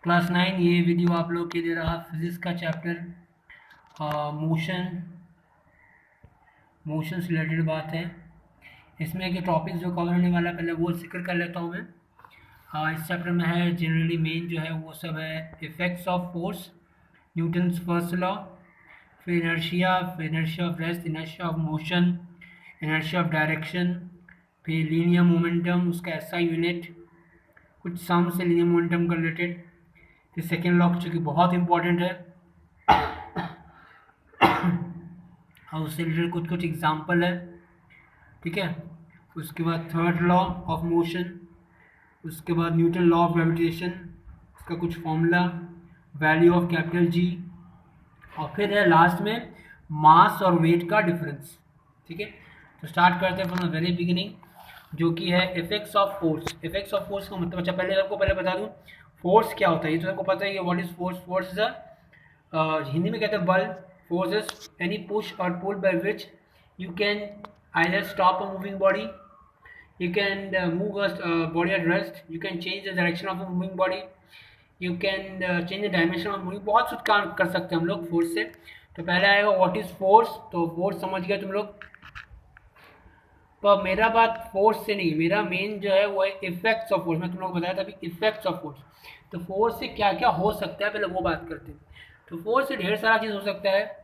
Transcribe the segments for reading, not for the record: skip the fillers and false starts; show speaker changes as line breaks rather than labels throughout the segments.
Class 9 ये video आप लोग के लिए रहा फिजिक्स का चैप्टर मोशन मोशन से रिलेटेड बात है। इसमें के टॉपिक जो कवर होने वाला पहले वो जिक्र कर लेता हूँ मैं। इस चैप्टर में है जनरली मेन जो है वो सब है effects of force, Newton's first law, फिर inertia of rest, inertia of motion, inertia of direction, फिर लीनियर मोमेंटम उसका ऐसा यूनिट, कुछ सम से लीनियर मोमेंटम का रिलेटेड, फिर सेकेंड लॉ जो कि बहुत इंपॉर्टेंट है और उससे रिलेटेड कुछ कुछ एग्जाम्पल है। ठीक है, उसके बाद थर्ड लॉ ऑफ मोशन, उसके बाद न्यूटन लॉ ऑफ ग्रेविटेशन, उसका कुछ formula, value of capital G, और फिर है लास्ट में मास और वेट का डिफरेंस। ठीक है, तो स्टार्ट करते हैं फ्रॉम द वेरी बिगिनिंग जो कि है effects of force. Effects of force का मतलब, अच्छा पहले आपको पहले बता दूं फोर्स क्या होता है। ये तो आपको पता है कि what is force. Force is Hindi में कहते हैं बल। फोर्स इज एनी पुश और pull by which you can either stop a moving body, you can move a body at rest, you can change the direction of a moving body, you can change the dimension of moving। बहुत कुछ काम कर सकते हैं हम लोग force से। तो पहले आएगा व्हाट इज फोर्स। तो फोर्स समझ गया तुम लोग। पर मेरा बात फोर्स से नहीं, मेरा मेन जो है वो है इफेक्ट्स ऑफ फोर्स। मैं तुम लोग बताया था अभी इफेक्ट्स ऑफ फोर्स। तो फोर्स से क्या क्या हो सकता है पहले वो बात करते हैं। तो फोर्स से ढेर सारा चीज़ हो सकता है।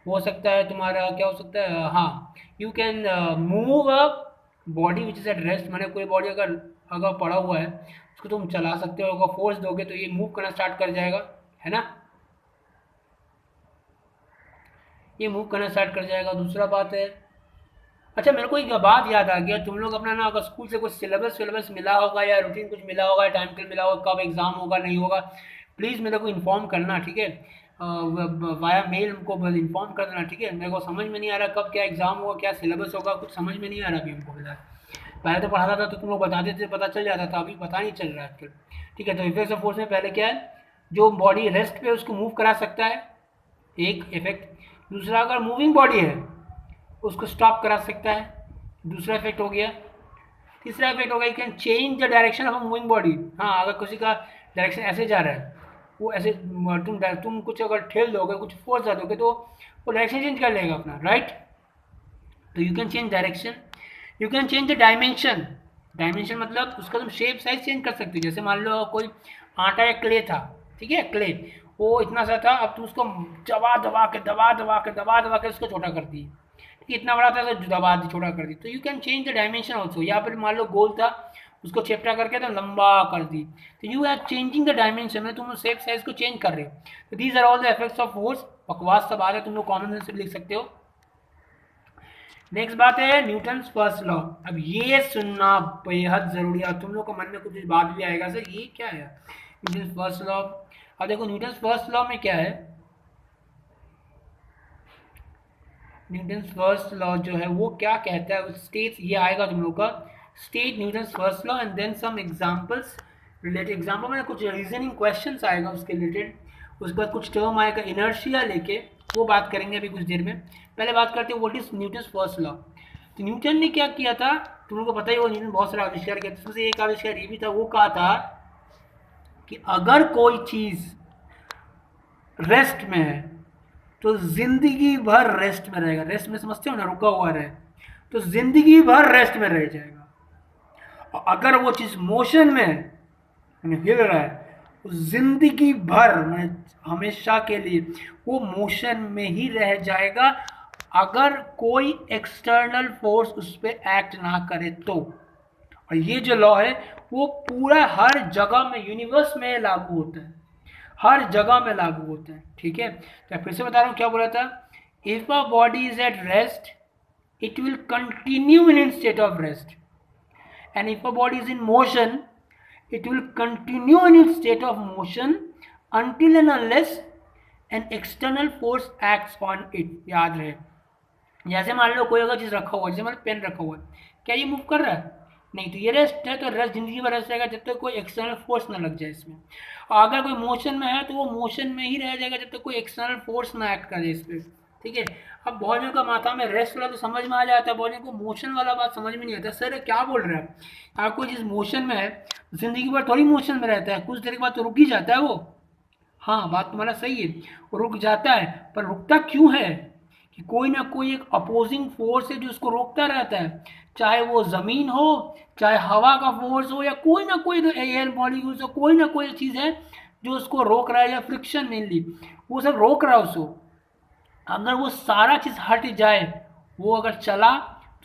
हो सकता है तुम्हारा क्या हो सकता है, हाँ, you can move a body which is at rest. मैंने कोई बॉडी अगर अगर पड़ा हुआ है उसको तुम चला सकते हो, अगर फोर्स दोगे तो ये मूव करना स्टार्ट कर जाएगा, है ना, ये मूव करना स्टार्ट कर जाएगा। दूसरा बात है, अच्छा मेरे को एक बात याद आ गया, तुम लोग अपना ना अगर स्कूल से कुछ सिलेबस सिलेबस मिला होगा या रूटीन कुछ मिला होगा, टाइम टेबल मिला होगा, कब एग्जाम होगा नहीं होगा, प्लीज़ मेरे को इन्फॉर्म करना। ठीक है, वाया मेल हमको इन्फॉर्म कर देना। ठीक है, मेरे को समझ में नहीं आ रहा कब क्या एग्जाम होगा, क्या सिलेबस होगा, कुछ समझ में नहीं आ रहा अभी हमको फिलहाल। पहले तो पढ़ाता था तो तुम लोग बताते थे, पता चल जाता था, अभी पता नहीं चल रहा है आजकल। ठीक है, तो इफेक्ट्स ऑफ फोर्स में पहले क्या है, जो बॉडी रेस्ट पे उसको मूव करा सकता है, एक इफेक्ट। दूसरा, अगर मूविंग बॉडी है उसको स्टॉप करा सकता है, दूसरा इफेक्ट हो गया। तीसरा इफेक्ट होगा, you can change the direction of a moving body. हाँ, अगर किसी का डायरेक्शन ऐसे जा रहा है, वो ऐसे तुम कुछ अगर ठेल दोगे, कुछ फोर्स ज़्यादा दोगे तो वो डायरेक्शन चेंज कर लेगा अपना, राइट। तो you can change direction, you can change the dimension. Dimension मतलब उसका तुम शेप साइज चेंज कर सकते हो। जैसे मान लो कोई आटा या क्ले था, ठीक है, क्ले वो इतना सा था, अब तुम उसको दबा दबा के उसको छोटा कर दिए। ठीक है, इतना बड़ा था तो दबा दी, छोटा कर दी। तो you can change the dimension also. यहाँ पर मान लो गोल था, उसको चेप्टा करके तो लंबा कर दी। तो you are changing the dimension में तुम शेप साइज को चेंज कर रहे हो। तो these are all the effects of force. बकवास सब आ रहे, तुम लोग कॉमन सेंस से लिख सकते हो। नेक्स्ट बात है न्यूटन्स फर्स्ट लॉ। अब ये सुनना बेहद जरूरी है, तुम लोग को मन में कुछ बात भी आएगा सर ये क्या है न्यूटन्स फर्स्ट लॉ। अब देखो न्यूटन्स फर्स्ट लॉ में क्या है, न्यूटन्स फर्स्ट लॉ जो है वो क्या कहता है, स्टेट ये आएगा तुम लोग का, state Newton's first law and then some examples related. Example में कुछ रीजनिंग क्वेश्चंस आएगा उसके रिलेटेड, उसके बाद कुछ टर्म आएगा इनर्शिया लेके, वो बात करेंगे अभी कुछ देर में। पहले बात करते हैं what is Newton's first law. तो न्यूटन ने क्या किया था, तुम लोग को पता ही वो न्यूटन बहुत सारा आविष्कार किया था, उसमें से एक आविष्कार ये भी था, वो कहा था कि अगर कोई चीज रेस्ट में है तो जिंदगी भर रेस्ट में रहेगा। रेस्ट में समझते हो ना, रुका हुआ रहे, तो जिंदगी भर रेस्ट में रह जाएगा। और अगर वो चीज मोशन में है, हिल रहा है, तो जिंदगी भर में हमेशा के लिए वो मोशन में ही रह जाएगा, अगर कोई एक्सटर्नल फोर्स उस पर एक्ट ना करे तो। और ये जो लॉ है वो पूरा हर जगह में यूनिवर्स में लागू होता है, हर जगह में लागू होता है। ठीक है, तो फिर से बता रहा हूँ क्या बोला था, if a body is at rest it will continue in its state of rest, and if a body is in motion it will continue in its state of motion until and unless an external force acts on it। याद रहे, जैसे मान लो कोई अगर चीज़ रखा हुआ है, जैसे मान लो पेन रखा हुआ है, क्या ये मूव कर रहा है, नहीं, तो ये रेस्ट है। तो रेस्ट जिंदगी भर रेस्ट रहेगा जब तक कोई एक्सटर्नल फोर्स ना लग जाए इसमें। और अगर कोई मोशन में है तो वो मोशन में ही रह जाएगा जब तक कोई एक्सटर्नल फोर्स ना एक्ट करे इस पर। ठीक है। अब बहुत जन का माथा में रेस्ट वाला तो समझ में आ जाता है, बहुत जन को मोशन वाला बात समझ में नहीं आता। सर क्या बोल रहे हैं आप, कोई चीज़ मोशन में है जिंदगी भर थोड़ी मोशन में रहता है, कुछ देर के बाद तो रुक ही जाता है वो। हाँ बात तुम्हारा सही है, वो रुक जाता है, पर रुकता क्यों है कि कोई ना कोई एक अपोजिंग फोर्स है जो उसको रोकता रहता है, चाहे वो ज़मीन हो, चाहे हवा का फोर्स हो, या कोई ना कोई एयर मॉलिक्यूल्स हो, कोई ना कोई चीज़ है जो उसको रोक रहा है, या फ्रिक्शन मेनली वो सब रोक रहा है उसको। अगर वो सारा चीज़ हट जाए, वो अगर चला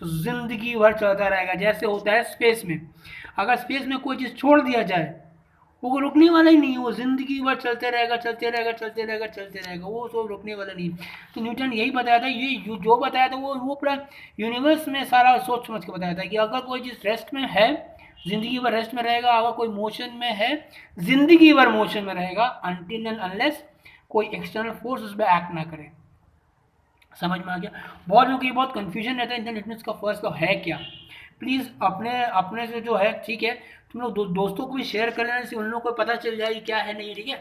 तो ज़िंदगी भर चलता रहेगा। जैसे होता है स्पेस में, अगर स्पेस में कोई चीज़ छोड़ दिया जाए वो रुकने वाला ही नहीं है, वो ज़िंदगी भर चलते रहेगा चलते रहेगा चलते रहेगा चलते रहेगा, वो सब रुकने वाला नहीं। तो न्यूटन यही बताया था, ये जो बताया था वो पूरा यूनिवर्स में सारा सोच समझ के बताया था कि अगर कोई चीज़ रेस्ट में है ज़िंदगी भर रेस्ट में रहेगा, अगर कोई मोशन में है ज़िंदगी भर मोशन में रहेगा, अनटिल एंड अनलेस कोई एक्सटर्नल फोर्स उस पर एक्ट ना करे। समझ में आ गया? बहुत लोगों की बहुत कन्फ्यूजन रहता है न्यूटन का फर्स्ट लॉ है क्या। प्लीज़ अपने अपने से जो है, ठीक है, तुम लोग दोस्तों को भी शेयर कर लेना, उन लोगों को पता चल जाए क्या है नहीं, ठीक है।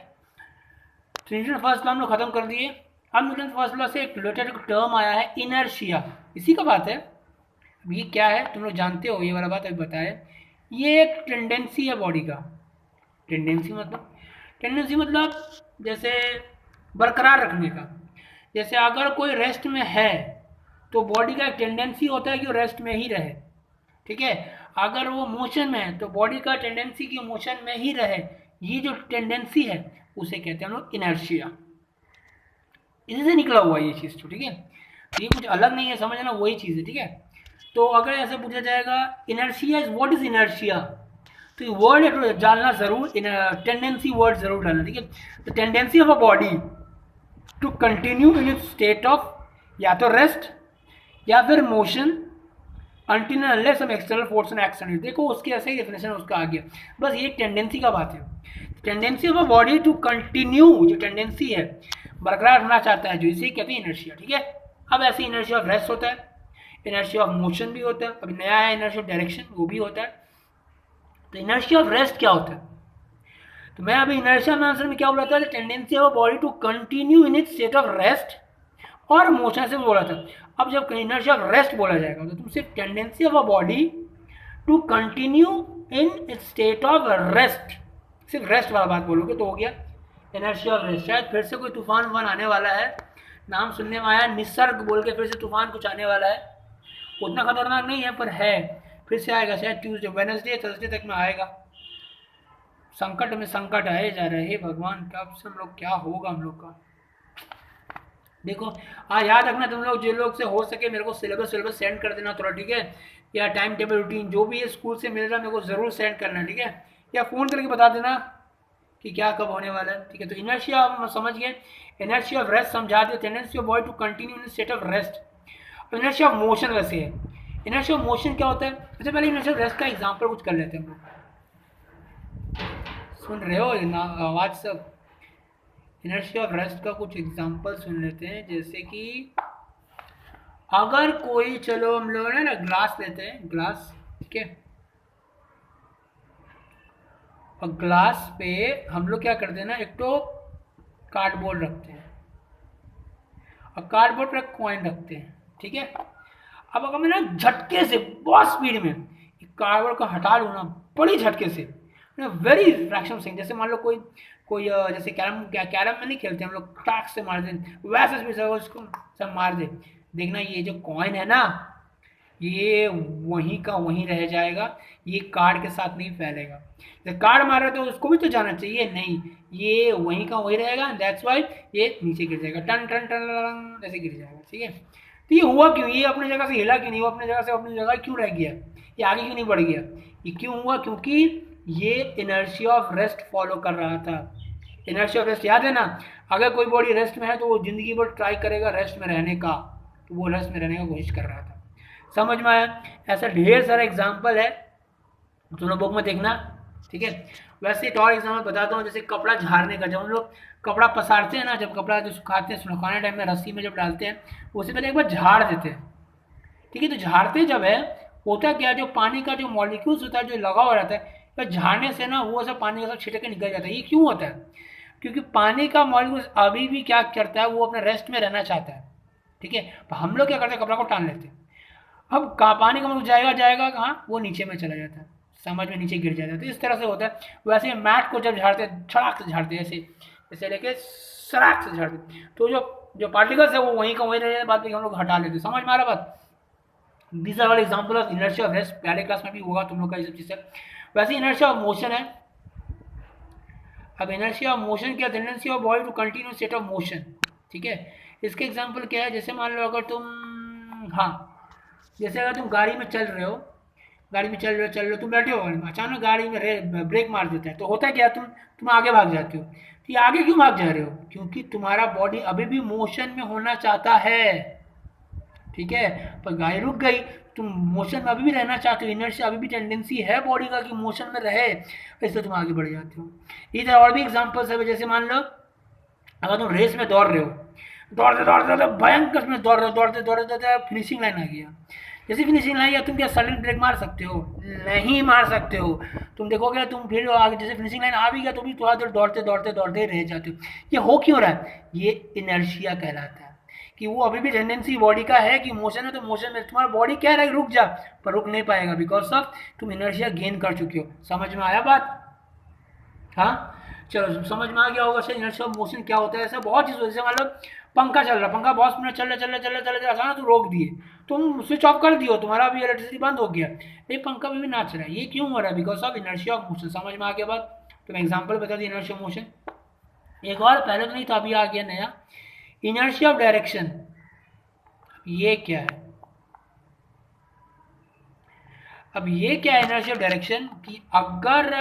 तो न्यूटन फर्स्ट लॉ हम लोग खत्म कर दिए। अब न्यूटन फर्स्ट लॉ से एक रिलेटेड टर्म आया है इनर्शिया, इसी का बात है। अब ये क्या है तुम लोग जानते हो, ये वाला बात अभी बताया। ये एक टेंडेंसी है बॉडी का। टेंडेंसी मतलब जैसे बरकरार रखने का। जैसे अगर कोई रेस्ट में है तो बॉडी का एक टेंडेंसी होता है कि वो रेस्ट में ही रहे, ठीक है। अगर वो मोशन में है तो बॉडी का टेंडेंसी कि मोशन में ही रहे। ये जो टेंडेंसी है उसे कहते हैं हम लोग इनर्शिया। इसी से निकला हुआ ये चीज़, तो ठीक है, तो ये कुछ अलग नहीं है, समझना वही चीज़ है, ठीक है। तो अगर ऐसे पूछा जाएगा inertia is what is inertia, तो ये वर्ड है तो डालना जरूर, टेंडेंसी वर्ड जरूर डालना, ठीक है। तो tendency of a body to continue in its state of या तो रेस्ट या फिर motion until unless some external force and action. देखो उसकी ऐसे ही डेफिनेशन उसका आ गया, बस ये टेंडेंसी का बात है। Tendency of a body to continue, जो टेंडेंसी है बरकरार रखना चाहता है, जो इसे कहते हैं इनर्शिया, ठीक है। अब ऐसे इनर्शिया ऑफ रेस्ट होता है, इनर्शिया ऑफ मोशन भी होता है, अभी नया है इनर्शिया ऑफ डायरेक्शन, वो भी होता है। तो इनर्शिया ऑफ रेस्ट क्या होता है, तो मैं अभी इनर्शिया में आंसर में क्या बोला था, tendency of a body to continue in its state of rest और मोशन से बोला था। अब जब इनर्शिया ऑफ रेस्ट बोला जाएगा तो तुम सिर्फ tendency of a body to continue in its state of rest, सिर्फ रेस्ट वाला बात बोलोगे तो हो गया इनर्शिया ऑफ रेस्ट। शायद फिर से कोई तूफान वूफान आने वाला है, नाम सुनने में आया निसर्ग बोल के, फिर से तूफान कुछ आने वाला है। उतना खतरनाक नहीं है पर है, फिर से आएगा, शायद ट्यूसडे वेडनेसडे थर्सडे तक में आएगा। संकट में संकट आए जा रहे हैं भगवान, कब से हम लोग क्या होगा हम लोग का। देखो आज याद रखना तुम लोग, जो लोग से हो सके मेरे को सिलेबस सेंड कर देना थोड़ा, ठीक है, या टाइम टेबल रूटीन जो भी है स्कूल से मिल रहा है मेरे को ज़रूर सेंड करना, ठीक है, या फ़ोन करके बता देना कि क्या कब होने वाला है, ठीक है। तो इनर्शिया हम समझ गए, इनर्शिया ऑफ रेस्ट समझा दिया, tendency of body to continue in state of rest. Inertia of motion वैसे है, इनर्शिया ऑफ मोशन क्या होता है, सबसे पहले इनर्शिया ऑफ रेस्ट का एग्जाम्पल कुछ कर लेते हैं हम लोग। सुन रहे हो ना आवाज़ सब, इनर्शिया ऑफ रेस्ट का कुछ एग्जांपल सुन लेते हैं। जैसे कि अगर कोई, चलो हम लोग ना ग्लास लेते हैं, ग्लास, ठीक है, और ग्लास पे हम लोग क्या करते हैं ना, एक तो कार्डबोर्ड रखते हैं और कार्डबोर्ड पर कॉइन रखते हैं, ठीक है। अब अगर मैं ना झटके से बहुत स्पीड में कार्डबोर्ड को हटा लूँ ना, बड़ी झटके से, वेरी फ्रैक्शन सेकंड, जैसे मान लो कोई जैसे कैरम में नहीं खेलते हम लोग, टाक से मार दें, वैसे भी उसको सब मार दे, देखना ये जो कॉइन है ना ये वहीं का वहीं रह जाएगा, ये कार्ड के साथ नहीं फैलेगा। जब कार्ड मार रहे तो उसको भी तो जाना चाहिए, नहीं, ये वहीं का वहीं रहेगा, दैट्स वाई ये नीचे गिर जाएगा, टन टन टन ऐसे गिर जाएगा, ठीक है। तो ये हुआ क्यों, ये अपनी जगह से हिला क्यों नहीं, वो अपनी जगह से अपनी जगह क्यों रह गया, ये आगे क्यों नहीं बढ़ गया, ये क्यों हुआ, क्योंकि ये इनर्शिया ऑफ रेस्ट फॉलो कर रहा था। इनर्शिया ऑफ रेस्ट याद है ना, अगर कोई बॉडी रेस्ट में है तो वो जिंदगी भर ट्राई करेगा रेस्ट में रहने का, तो वो रेस्ट में रहने का कोशिश कर रहा था। समझ में आया? ऐसा ढेर सारा एग्जाम्पल है, दोनों बुक में देखना, ठीक है। वैसे एक और एग्जाम्पल बताता हूँ, जैसे कपड़ा झाड़ने का, जब हम लोग कपड़ा पसारते हैं ना, जब कपड़ा जो सुखाते हैं, सुखाने टाइम में रस्सी में जब डालते हैं उससे पहले एक बार झाड़ देते हैं, ठीक है। तो झाड़ते जब है होता क्या, जो पानी का जो मॉलिक्यूल्स होता है जो लगा हुआ रहता है, तो झाड़ने से ना वो सब पानी का सब छिटक के निकल जाता है। ये क्यों होता है, क्योंकि पानी का मॉलिक्यूल्स अभी भी क्या करता है, वो अपने रेस्ट में रहना चाहता है, ठीक है। तो हम लोग क्या करते हैं, कपड़ा को टान लेते हैं। अब कहाँ पानी का मतलब जाएगा जाएगा कहाँ, वो नीचे में चला जाता है, समझ में नीचे गिर जाता है। तो इस तरह से होता है। वैसे मैट को जब झाड़ते हैं, छड़ाक से झाड़ते हैं, ऐसे ऐसे लेके सड़ाक से झाड़ते हैं, तो जो जो पार्टिकल्स है वो वहीं का वहीं रह जाते हैं, बाद में हम लोग हटा लेते हैं। समझ में आ रहा बात। These are all example of inertia of rest. पहले क्लास में भी होगा तुम लोग का ये सब चीज़ है। वैसे इनर्शिया ऑफ मोशन है। अब इनर्शिया ऑफ मोशन क्या, tendency of body to continue state of motion. ठीक है। इसके एग्जाम्पल क्या है, जैसे मान लो अगर तुम, हाँ, जैसे अगर तुम गाड़ी में चल रहे हो, गाड़ी में चल रहे हो, तुम बैठे हो गाड़ी में, अचानक गाड़ी में ब्रेक मार देता है, तो होता है क्या, तुम आगे भाग जाते हो। तो ये आगे क्यों भाग जा रहे हो, क्योंकि तुम्हारा बॉडी अभी भी मोशन में होना चाहता है। ठीक है। पर गाड़ी रुक गई, तुम मोशन में अभी भी रहना चाहते हो, इनर्शिया अभी भी टेंडेंसी है बॉडी का कि मोशन में रहे, इसलिए तुम आगे बढ़ जाते हो। इधर और भी एग्जांपल्स है, जैसे मान लो अगर तुम रेस में दौड़ रहे हो, दौड़ते दौड़ते दौड़ते भयंकर में दौड़ रहे हो, दौड़ते दौड़ते दौड़ते फिनिशिंग लाइन आ गया। जैसे फिनिशिंग लाइन या तुम क्या सडन ब्रेक मार सकते हो, नहीं मार सकते हो। तुम देखोगे तुम फिर आगे जैसे फिनिशिंग लाइन आ भी गया तो भी थोड़ा देर दौड़ते दौड़ते दौड़ते रह जाते हो। ये हो क्यों रहा है, ये इनर्शिया कहलाता है, कि वो अभी भी टेंडेंसी बॉडी का है कि मोशन है, तो मोशन में तुम्हारा बॉडी क्या है, रुक जा, पर रुक नहीं पाएगा, बिकॉज ऑफ तुम इनर्शिया गेन कर चुके हो। समझ में आया बात। हाँ, चलो समझ में आ गया होगा सर इनर्शिया ऑफ मोशन क्या होता है। ऐसा बहुत चीज़, जैसे मान लो पंखा चल रहा, पंखा बहुत स्पीड चल रहा चल रहा चल रहा चल रहा, अचानक तुम रोक दिए, तुम स्विच ऑफ कर दियो, तुम्हारा अभी इलेक्ट्रिसिटी बंद हो गया, ये पंखा भी नाच रहा है, ये क्यों हो रहा है, because of inertia of motion. समझ में आ गया बात। तो मैं एग्जाम्पल बता दी इनर्शिया ऑफ मोशन। एक और पहले तो नहीं था, अभी आ गया नया, इनर्शिया ऑफ डायरेक्शन। ये क्या है, अब ये क्या है इनर्शिया ऑफ डायरेक्शन, कि अगर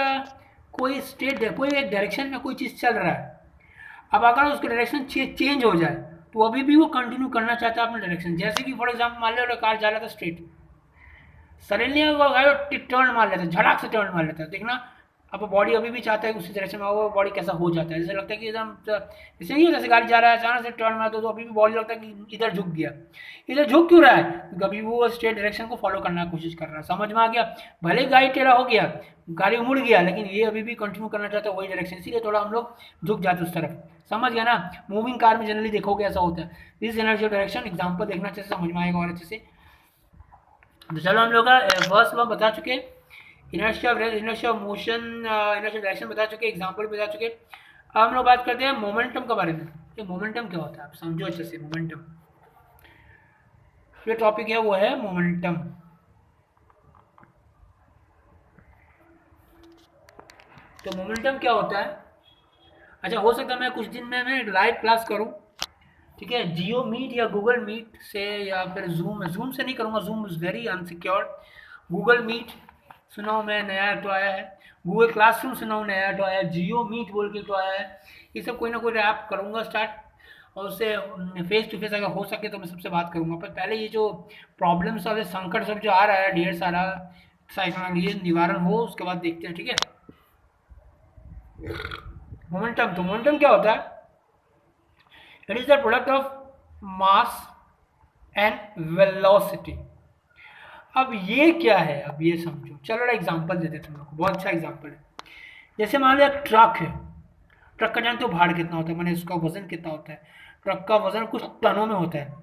कोई स्टेट है, कोई एक डायरेक्शन में कोई चीज़ चल रहा है, अब अगर उसका डायरेक्शन चेंज हो जाए तो अभी भी वो कंटिन्यू करना चाहता है अपना डायरेक्शन। जैसे कि फॉर एग्जाम्पल मान लो कार जा रहा था स्ट्रेट, सडनली वो टर्न मार लेता है, झड़ाक से टर्न मार लेता है, देखना अब बॉडी अभी भी चाहता है कि उसी डायरेक्शन में, वो बॉडी कैसा हो जाता है, जैसे लगता है कि एकदम जैसे नहीं होता, जैसे गाड़ी जा रहा है अचानक से टर्न मारता तो अभी भी बॉडी लगता है कि इधर झुक गया। इधर झुक क्यों रहा है, क्योंकि अभी वो स्ट्रेट डायरेक्शन को फॉलो करने की कोशिश कर रहा है। समझ में आ गया। भले गाड़ी टेढ़ा हो गया, गाड़ी मुड़ गया, लेकिन ये अभी भी कंटिन्यू करना चाहता है वही डायरेक्शन, इसीलिए थोड़ा हम लोग झुक जाते उस तरफ। समझ गया ना। मूविंग कार में जनरली देखोगे ऐसा होता है। This energy of direction example देखना अच्छे से समझ में आएगा और अच्छे से। तो चलो हम लोग का फर्स्ट लॉ बता चुके, inertia of motion, inertia direction बता चुके, एग्जांपल बता चुके। अब हम लोग बात करते हैं मोमेंटम के बारे में। ये मोमेंटम क्या होता है आप समझो अच्छे से। मोमेंटम जो टॉपिक है वो है मोमेंटम। तो मोमेंटम क्या होता है, अच्छा हो सकता है मैं कुछ दिन में मैं लाइव क्लास करूं, ठीक है, जियो मीट या गूगल मीट से, या फिर जूम से नहीं करूंगा, Zoom is very unsecure. Google meet सुनाओ मैं नया तो आया है, गूगल क्लासरूम सुनाओ नया तो आया है, जियो मीट बोल के तो आया है। ये सब कोई ना कोई ऐप करूंगा स्टार्ट, और उससे फेस टू फेस अगर हो सके तो मैं सबसे बात करूंगा। पर पहले ये जो प्रॉब्लम्स और संकट सब जो आ रहा है ढेर सारा, ये निवारण हो, उसके बाद देखते हैं, ठीक है। मोमेंटम, तो मोमेंटम क्या होता है, it is the product of mass and velocity. अब ये क्या है, अब ये समझो। चलो एग्जांपल देते तुम लोग को, बहुत अच्छा एग्जांपल है। जैसे मान लो एक ट्रक है, ट्रक का जानते हो भार कितना होता है, मैंने उसका वजन कितना होता है। ट्रक का वजन कुछ टनों में होता है,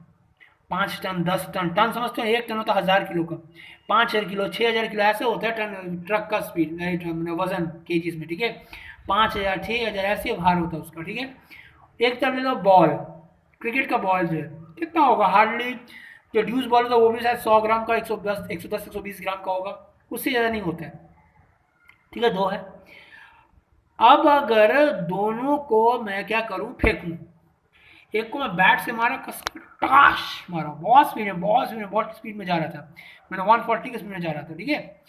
5 टन 10 टन, टन समझते हो, 1 टन होता है 1000 किलो का, 5000 किलो 6000 किलो ऐसे होता है टन ट्रक का स्पीड वजन केजीज में, ठीक है। 5000 6000 ऐसे भार होता है उसका, ठीक है। एक तरफ ले लो बॉल, क्रिकेट का बॉल जो है कितना होगा, हार्डली जो ड्यूज बॉल होता है वो भी शायद 100 ग्राम का, 110 120 ग्राम का होगा, उससे ज़्यादा नहीं होता है, ठीक है। दो है। अब अगर दोनों को मैं क्या करूं, फेंकूं, एक को मैं बैट से मारा, कस टकाश मारा, बहुत स्पीड में बहुत स्पीड में जा रहा था, मैंने 140 की स्पीड में जा रहा था, ठीक है।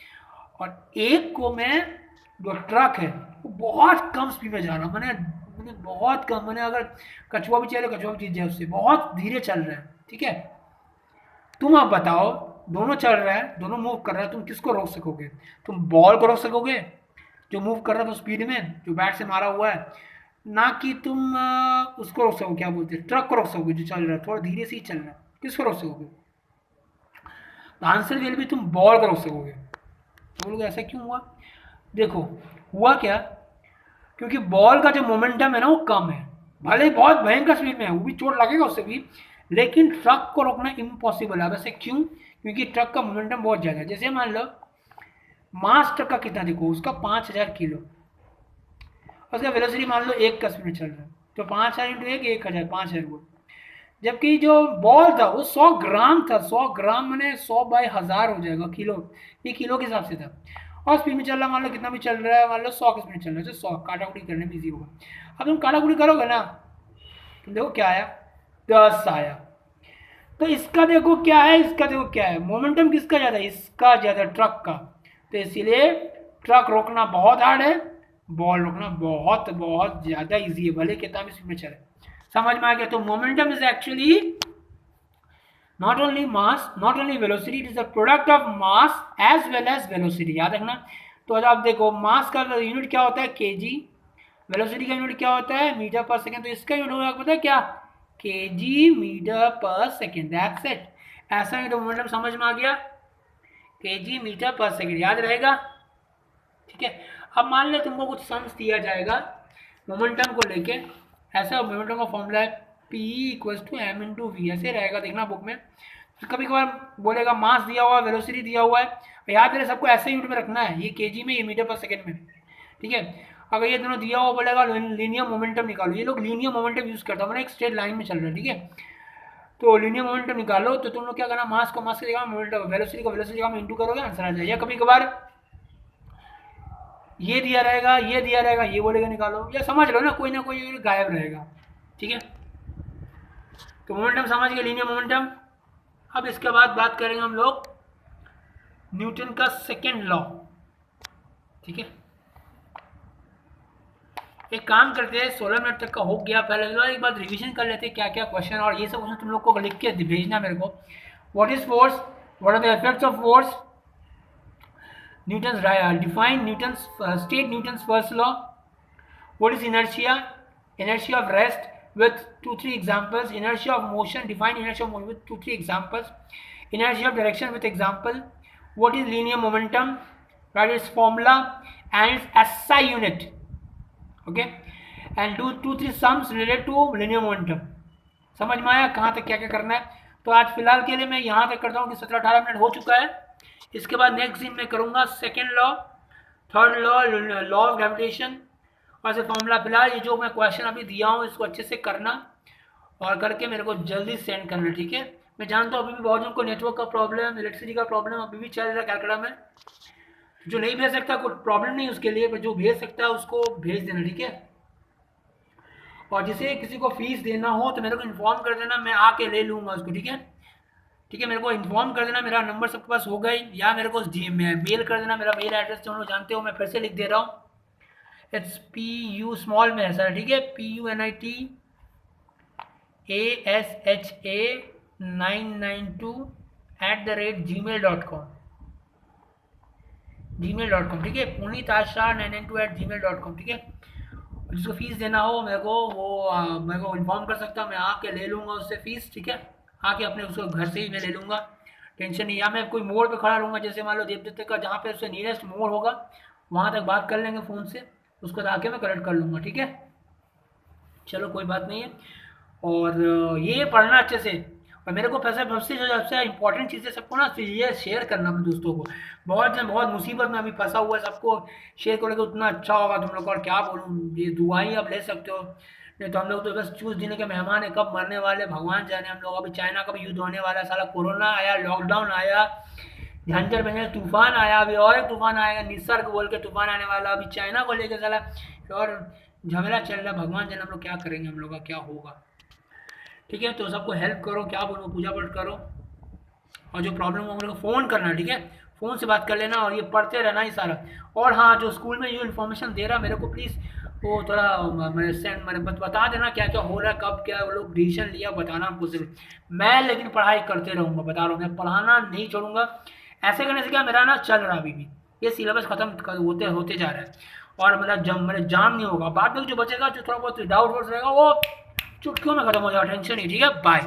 और एक को मैं, जो ट्रक है वो बहुत कम स्पीड में जा रहा, मैंने बहुत कम, मैंने अगर कछुआ भी चले, कछुआ भी जीत जाए उससे, बहुत धीरे चल रहा है, ठीक है। तुम आप बताओ, दोनों चल रहा है, दोनों मूव कर रहा है, तुम किसको रोक सकोगे, तुम बॉल को रोक सकोगे जो मूव कर रहा था स्पीड में, जो बैट से मारा हुआ है, ना कि तुम उसको रोक सकोगे, क्या बोलते हैं, ट्रक को रोक सकोगे जो चल रहा है, थोड़ा धीरे से ही चल रहा है, किसको रोक सकोगे। तो आंसर विल भी तुम बॉल को रोक सकोगे। तो बोलोगे ऐसा क्यों हुआ, देखो हुआ क्या, क्योंकि बॉल का जो मोमेंटम है ना वो कम है, भले ही बहुत भयंकर स्पीड में है, वो भी चोट लगेगा उससे भी, लेकिन ट्रक को रोकना इम्पॉसिबल है। वैसे क्यों? क्योंकि ट्रक का मोमेंटम बहुत ज़्यादा है। जैसे मान लो मास ट्रक का कितना देखो, उसका 5000 किलो, उसका वेलोसिटी मान लो 1 का स्पीड चल रहा है, तो 5000 इंटू 1 1000, 5000 वोल्ट। जबकि जो बॉल था वो 100 ग्राम था, 100 ग्राम मैंने 100 बाई 1000 हो जाएगा किलो, ये किलो के हिसाब से था। और स्पीड में चल रहा मान लो कितना भी चल रहा है, मान लो 100 की स्पीड चल रहा है, तो 100 काटाकुटी करने में ईजी होगा। अब तुम काटाकुटी करोगे ना तो देखो क्या आया, 10 आया। तो इसका देखो क्या है, इसका देखो क्या है, मोमेंटम किसका ज़्यादा है, इसका ज़्यादा, ट्रक का। तो इसीलिए ट्रक रोकना बहुत हार्ड है, बॉल रोकना बहुत बहुत ज़्यादा ईजी है, भले कितना भी स्पीड में चले। समझ में आ गया? तो momentum is actually not only mass, not only velocity, it is the product of mass as well as velocity, याद रखना। तो अब देखो मास का यूनिट क्या होता है, केजी, वेलोसिटी का यूनिट क्या होता है, मीटर पर सेकंड। तो इसका यूनिट होगा पता है क्या, केजी मीटर पर सेकंड, दैट्स इट। ऐसा ही तो मोमेंटम समझ में आ गया, केजी मीटर पर सेकंड, याद रहेगा, ठीक है। अब मान ले तुमको कुछ सम्स दिया जाएगा मोमेंटम को लेके, ऐसा मोमेंटम का फॉर्मूला है P equals to m into v, ऐसे रहेगा, देखना बुक में। तो कभी कभार बोलेगा मास दिया हुआ है, वेलोसिटी दिया हुआ है, याद रहे सबको ऐसे यूनिट में रखना है, ये केजी में, ये मीटर पर सेकंड में, ठीक है। अगर ये दोनों दिया हुआ बोलेगा लीनियर मोमेंटम निकालो, ये लोग लीनियर मोमेंटम यूज करता है, मैंने एक स्ट्रेट लाइन में चल रहा है, ठीक है। तो लीनियर मोमेंटम निकालो, तो तुम लोग क्या करना, मास को मास की जगह, मोमेंटम वेलोसिटी को वेलोसिटी का इंटू करोगे, आंसर आ जाएगा। या कभी कभार ये दिया रहेगा, ये दिया रहेगा, ये बोलेगा निकालो, या समझ लो ना कोई गायब रहेगा, ठीक है। तो मोमेंटम समझ गए, लीनियर मोमेंटम। अब इसके बाद बात करेंगे हम लोग न्यूटन का सेकेंड लॉ, ठीक है। एक काम करते हैं, 16 मिनट तक का हो गया, पहले एक बार रिवीजन कर लेते हैं क्या क्या क्वेश्चन, और ये सब क्वेश्चन तुम लोग को लिख के भेजना मेरे को। What is force, what are the effects of force, Newton's define Newton's state Newton's first law, what is inertia, inertia of rest with 2-3 examples, inertia of motion, define inertia of motion with 2-3 examples, inertia of direction with example, what is linear momentum, write its formula and its SI unit, okay, and do 2-3 sums related to linear momentum। समझ में आया कहाँ तक क्या क्या करना है? तो आज फिलहाल के लिए मैं यहाँ तक करता हूँ कि 17-18 मिनट हो चुका है। इसके बाद नेक्स्ट दिन मैं करूँगा second law, third law, law of gravitation, और से फॉर्मूला। फिलहाल ये जो मैं क्वेश्चन अभी दिया हूँ इसको अच्छे से करना और करके मेरे को जल्दी सेंड करना, ठीक है। मैं जानता हूँ अभी भी बहुत जन को नेटवर्क का प्रॉब्लम, इलेक्ट्रिसिटी का प्रॉब्लम अभी भी चल रहा है कैलकाटा में। जो नहीं भेज सकता कोई प्रॉब्लम नहीं उसके लिए, पर जो भेज सकता है उसको भेज देना, ठीक है। और जिसे किसी को फीस देना हो तो मेरे को इन्फॉर्म कर देना, मैं आके ले लूँगा उसको, ठीक है। ठीक है, मेरे को इन्फॉर्म कर देना, मेरा नंबर सबके पास होगा ही, या मेरे को मेल कर देना, मेरा मेल एड्रेस जो लोग जानते हो मैं फिर से लिख दे रहा हूँ। इट्स PU स्मॉल में है सर, ठीक है, PUNITASHA992@gmail.com, ठीक है, punitashah992@gmail.com, ठीक है। जिसको फीस देना हो मेरे को वो मेरे को इन्फॉर्म कर सकता हूँ, मैं आके ले लूँगा उससे फीस, ठीक है। आके अपने उसको घर से ही मैं ले लूँगा, टेंशन नहीं। या मैं कोई मोड़ पे खड़ा रहूँगा, जैसे मान लो देवदत्त का जहाँ पे उससे नियरेस्ट मोड़ होगा वहाँ तक बात कर लेंगे फ़ोन से, उसको आके मैं कलेक्ट कर लूँगा, ठीक है। चलो कोई बात नहीं है। और ये पढ़ना अच्छे से, और मेरे को सबसे इंपॉर्टेंट चीज़ें सबको ना ये शेयर करना अपने दोस्तों को। बहुत मुसीबत में अभी फंसा हुआ है, सबको शेयर करोगे उतना अच्छा होगा तुम लोग को। और क्या बोलूँ, ये दुआएं आप ले सकते हो, नहीं तो हम लोग तो बस चूस देने के मेहमान है, कब मरने वाले भगवान जाने हम लोग। अभी चाइना का भी युद्ध होने वाला है, साला कोरोना आया, लॉकडाउन आया, झंझर बंझर तूफान आया, अभी और एक तूफान आएगा, निसर्ग बोल के तूफान आने वाला, अभी चाइना को लेकर साला और झमेला चल रहा है। भगवान जाने हम लोग क्या करेंगे, हम लोग का क्या होगा, ठीक है। तो सबको हेल्प करो, क्या बोलो, पूजा पाठ करो, और जो प्रॉब्लम हो मेरे को फ़ोन करना, ठीक है, फ़ोन से बात कर लेना, और ये पढ़ते रहना ही सारा। और हाँ, जो स्कूल में जो इन्फॉर्मेशन दे रहा मेरे को प्लीज़ वो थोड़ा मैंने बता देना क्या क्या हो रहा है, कब क्या वो लोग डिसीजन लिया, बताना हमको सिर्फ। मैं लेकिन पढ़ाई करते रहूँगा, बता रहा हूँ, मैं पढ़ाना नहीं छोड़ूंगा। ऐसे करने से क्या, मेरा ना चल रहा अभी भी, ये सिलेबस खत्म होते जा रहा है, और मेरा जाम नहीं होगा। बाद में जो बचेगा, जो थोड़ा बहुत डाउट रहेगा वो चुटकियों में खत्म हो जाएगा, टेंशन नहीं, ठीक है। बाय।